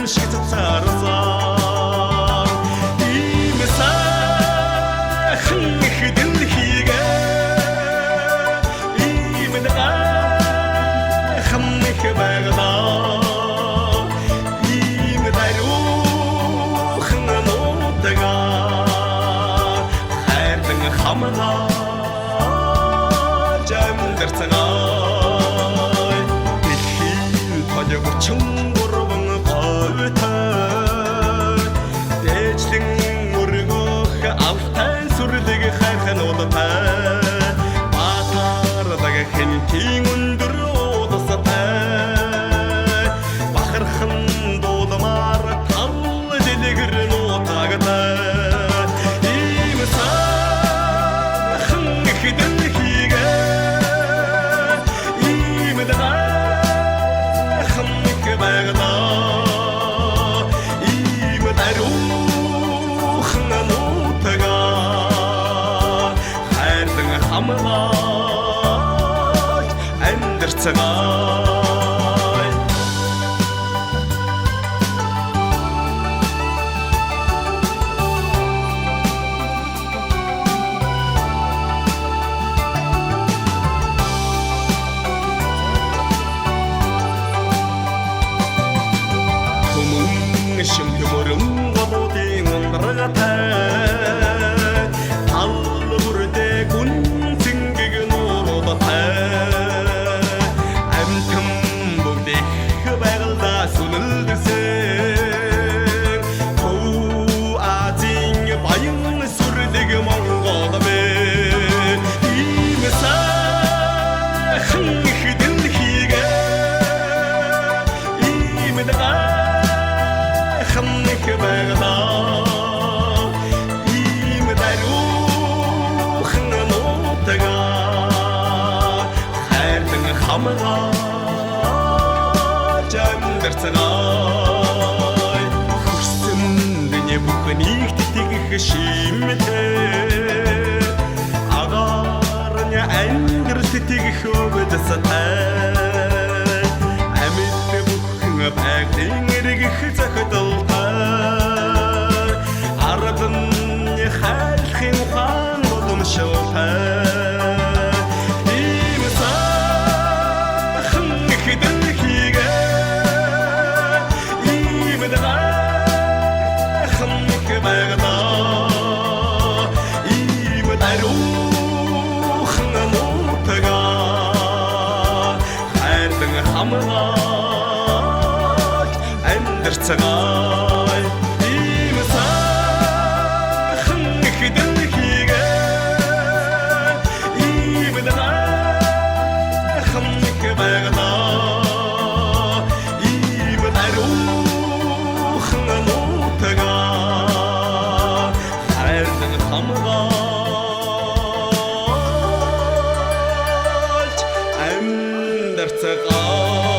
шиг цацаарсан ийм сайхан их дэлхийгээ ийм гайхам их байгалаа ийм даруухан нутгаа хайрдан хамгаалж амьдарцгаая дэлхийн толгорчин гурван говьтой дээжлэн өргөх алтай сүрлэг хайхануудтай баатардаг хэнтийн өндөр удастай бахархан дуудмаар тал дэлгэр нутагтай ийм сайхан их дэлхийгээ ийм гайхам их байгалаа ийм даруухан нутгаа хайрдан хамгаалж амьдарцгаая шимтмөрөн гомодын ундраатай албурдэ гүн зингэг нууруутай амтэн бүгдэх байгалда сүнэлдсэн хөө азин баян сүрлэг монгол бэ ийм сайхан их дэлхийгээ ийм хамник байгалаа ийм даруухан нутгаа хайрдан хамгаалж амьдарцгаая хүрсэн дэнэ бүхнийг тэтгэх шимтэй агарня ангэрт тэтгэх өвдөстэй амьд бүхэн байгын эргэх захидалтай аратан хайрхин ухаан боломжтой ийм сайхан их дэлхийгээ ийм гайхам их байгалаа ийм даруухан нутгаа хайрдан хамгаалж амьдарцгаая ийм сайхан их дэлхийгээ ийм гайхам их байгалаа ийм даруухан нутгаа хайрдан хамгаалж амьдарцгаая